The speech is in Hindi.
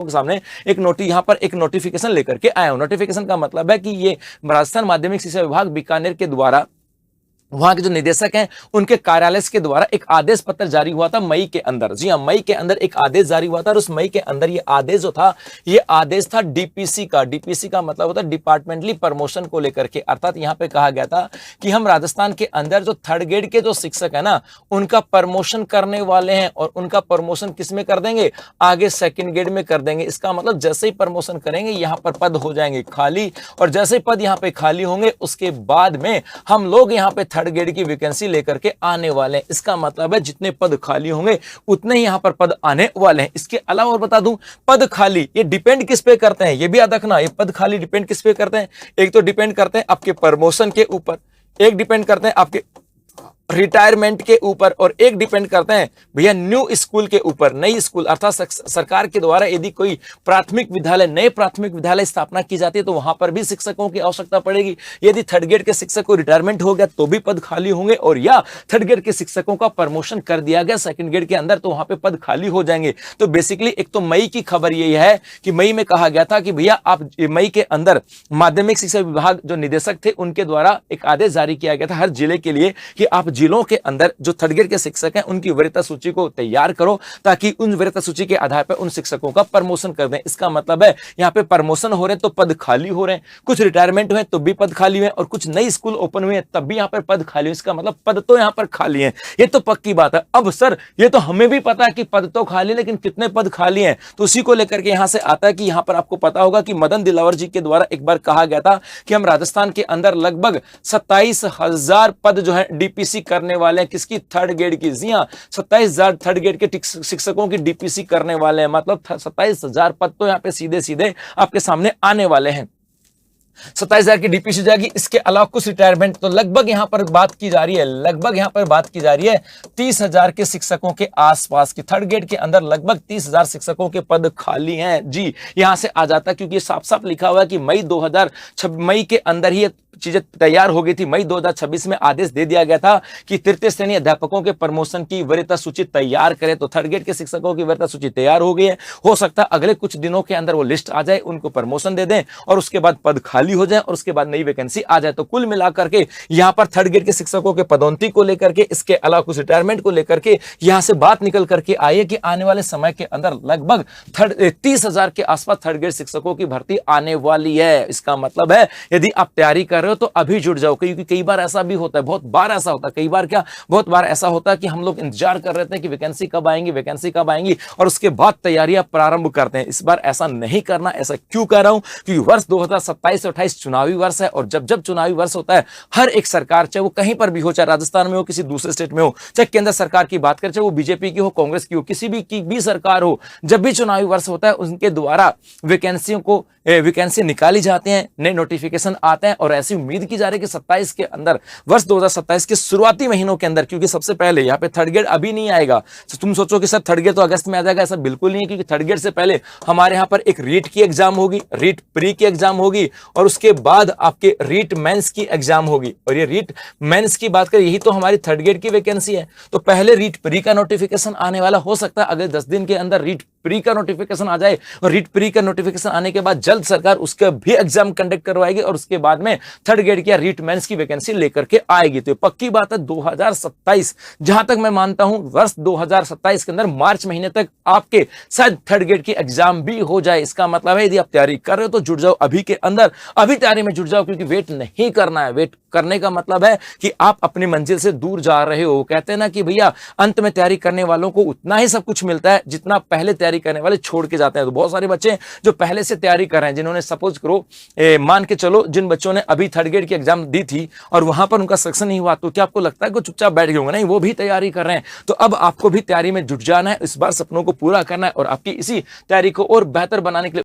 के सामने यहाँ पर एक नोटिफिकेशन लेकर के आया हूं। नोटिफिकेशन का मतलब है कि ये राजस्थान माध्यमिक शिक्षा विभाग बीकानेर के द्वारा, वहां के जो निदेशक हैं उनके कार्यालय के द्वारा एक आदेश पत्र जारी हुआ था मई के अंदर। जी हां, मई के अंदर एक आदेश जारी हुआ था और उस मई के अंदर ये आदेश जो था, ये आदेश था डीपीसी का। डीपीसी का मतलब होता है डिपार्टमेंटली प्रमोशन को लेकर के, अर्थात यहां पे कहा गया था कि हम राजस्थान के अंदर जो थर्ड ग्रेड के जो शिक्षक है ना, उनका प्रमोशन करने वाले हैं और उनका प्रमोशन किस में कर देंगे, आगे सेकेंड ग्रेड में कर देंगे। इसका मतलब जैसे ही प्रमोशन करेंगे यहां पर पद हो जाएंगे खाली, और जैसे ही पद यहां पे खाली होंगे उसके बाद में हम लोग यहां पे थर्ड ग्रेड की वैकेंसी लेकर के आने वाले हैं। इसका मतलब है जितने पद खाली होंगे उतने ही यहां पर पद आने वाले हैं। इसके अलावा और बता दूं, पद खाली ये डिपेंड किस पे करते हैं, ये भी याद रखना, ये पद खाली डिपेंड किस पे करते हैं। एक तो डिपेंड करते हैं आपके प्रमोशन के ऊपर, एक डिपेंड करते हैं आपके रिटायरमेंट के ऊपर, और एक डिपेंड करते हैं भैया न्यू स्कूल के ऊपर, नई स्कूल अर्थात सरकार के द्वारा यदि कोई प्राथमिक विद्यालय, नए प्राथमिक विद्यालय स्थापना की जाती है तो वहां पर भी शिक्षकों की आवश्यकता पड़ेगी। यदि थर्ड ग्रेड के शिक्षक को रिटायरमेंट हो गया तो भी पद खाली होंगे, और या थर्ड ग्रेड के शिक्षकों का प्रमोशन कर दिया गया सेकंड ग्रेड के अंदर तो वहां पे पद खाली हो जाएंगे। तो बेसिकली एक तो मई की खबर यही है कि मई में कहा गया था कि भैया आप मई के अंदर माध्यमिक शिक्षा विभाग जो निदेशक थे उनके द्वारा एक आदेश जारी किया गया था हर जिले के लिए कि आप जिलों के अंदर जो थर्ड ग्रेड के शिक्षक हैं उनकी वरीयता सूची को तैयार करो, ताकि उन वरीयता सूची के आधार पर उन शिक्षकों का प्रमोशन कर दें। इसका मतलब है यहां पे प्रमोशन हो रहे हैं तो पद खाली हो रहे हैं, कुछ रिटायरमेंट हुए तो भी पद खाली हुए, और कुछ नई स्कूल ओपन हुए तब भी यहां पर पद खाली हुए। इसका मतलब पद तो यहां पर खाली है, ये तो पक्की बात है। अब सर ये तो हमें भी पता है कि पद तो खाली, लेकिन कितने पद खाली हैं, तो उसी को लेकर के यहां से आता है कि यहां पर आपको पता होगा कि मदन दिलावर जी के द्वारा एक बार कहा गया था कि हम राजस्थान के अंदर लगभग 27,000 पद जो है डीपीसी करने वाले हैं। किसकी? थर्ड ग्रेड की। जी हां, 27,000 थर्ड ग्रेड के शिक्षकों की डीपीसी करने वाले हैं, मतलब 27,000 पद तो यहां पे सीधे सीधे आपके सामने आने वाले हैं। 27,000 की डीपीसी जाएगी। इसके अलावा कुछ रिटायरमेंट, तो लगभग यहां पर बात की जा रही है, लगभग यहां पर बात की जा रही है 30,000 के शिक्षकों के आसपास की। थर्ड ग्रेड के अंदर लगभग 30,000 शिक्षकों के पद खाली हैं। जी, यहां से आ जाता, क्योंकि साफ साफ लिखा हुआ है कि मई के अंदर ही चीजें तैयार हो गई थी। मई 2026 में आदेश दे दिया गया था कि तृतीय श्रेणी अध्यापकों के प्रमोशन की वरीयता सूची तैयार करें। तो थर्ड ग्रेड के शिक्षकों की वरीयता सूची तैयार हो गई है। हो सकता है अगले कुछ दिनों के अंदर वो लिस्ट आ जाए, उनको प्रमोशन दे दें और उसके बाद पद खाली हो जाए और उसके बाद नई वैकेंसी आ जाए। तो कुल मिलाकर के यहां पर थर्ड ग्रेड के शिक्षकों के पदोन्नति को लेकर के, इसके अलावा कुछ रिटायरमेंट को लेकर के यहां से बात निकल करके आई है कि आने वाले समय के अंदर लगभग 30,000 के आसपास थर्ड ग्रेड शिक्षकों की भर्ती आने वाली है। इसका मतलब है यदि आप तैयारी कर रहे हो तो अभी जुड़ जाओ, क्योंकि कई बार ऐसा भी होता है, बहुत बार ऐसा होता है, कई बार क्या, बहुत बार ऐसा होता है कि हम लोग इंतजार कर रहे थे कि वैकेंसी कब आएंगी, वैकेंसी कब आएंगी, और उसके बाद तैयारियां प्रारंभ करते हैं। इस बार ऐसा नहीं करना। ऐसा क्यों कह रहा हूं? क्योंकि वर्ष 2027 से 28 चुनावी वर्ष है, और जब जब चुनावी वर्ष होता है हर एक सरकार, चाहे वो कहीं पर भी हो, चाहे राजस्थान में हो, किसी दूसरे स्टेट में हो, चाहे केंद्र सरकार की बात करें, चाहे वो बीजेपी की हो, कांग्रेस की हो, किसी भी की भी सरकार हो, जब भी चुनावी वर्ष होता है उनके द्वारा वैकेंसी निकाली जाती हैं, नए नोटिफिकेशन आते हैं, और ऐसी उम्मीद की जा रही है कि 27 के अंदर, वर्ष 2027 के शुरुआती महीनों के अंदर, क्योंकि सबसे पहले यहाँ पे थर्ड ग्रेड अभी नहीं आएगा। तो तुम सोचो कि सर थर्ड ग्रेड तो अगस्त में आ जाएगा, ऐसा बिल्कुल नहीं है, क्योंकि थर्ड ग्रेड से पहले हमारे यहाँ पर एक रीट की एग्जाम होगी, रीट प्री की एग्जाम होगी, और उसके बाद आपके रीट मेंस की एग्जाम होगी। और ये रीट मेंस की बात करें, यही तो हमारी थर्ड ग्रेड की वैकेंसी है। तो पहले रीट प्री का नोटिफिकेशन आने वाला, हो सकता है अगले 10 दिन के अंदर रीट प्री का नोटिफिकेशन आ जाए, और रीट प्री का नोटिफिकेशन आने के बाद जल्द सरकार उसका भी एग्जाम कंडक्ट करवाएगी, और उसके बाद में थर्ड ग्रेड की रीट मेंस की वैकेंसी लेकर के आएगी। तो पक्की बात है 2027, जहां तक मैं मानता हूं वर्ष 2027 के अंदर मार्च महीने तक आपके शायद थर्ड ग्रेड की एग्जाम भी हो जाए। इसका मतलब है यदि आप तैयारी कर रहे हो तो जुड़ जाओ अभी के अंदर, अभी तैयारी में जुड़ जाओ, क्योंकि वेट नहीं करना है। वेट करने का मतलब है कि आप अपनी मंजिल से दूर जा रहे हो। कहते हैं ना कि भैया अंत में तैयारी करने वालों को उतना ही सब कुछ मिलता है जितना पहले तैयारी करने वाले छोड़ के जाते हैं। तो बहुत सारे बच्चे जो पहले से तैयारी कर रहे हैं, जिन्होंने सपोज करो मान के चलो जिन बच्चों ने अभी थर्ड ग्रेड की एग्जाम दी थी और वहां पर उनका सक्सेस नहीं हुआ, तो क्या आपको लगता है कि चुपचाप बैठ गए होंगे? नहीं, वो भी तैयारी कर रहे हैं। तो अब आपको भी तैयारी में जुट जाना है, इस बार सपनों को पूरा करना है, और आपकी इसी तैयारी को और बेहतर बनाने के लिए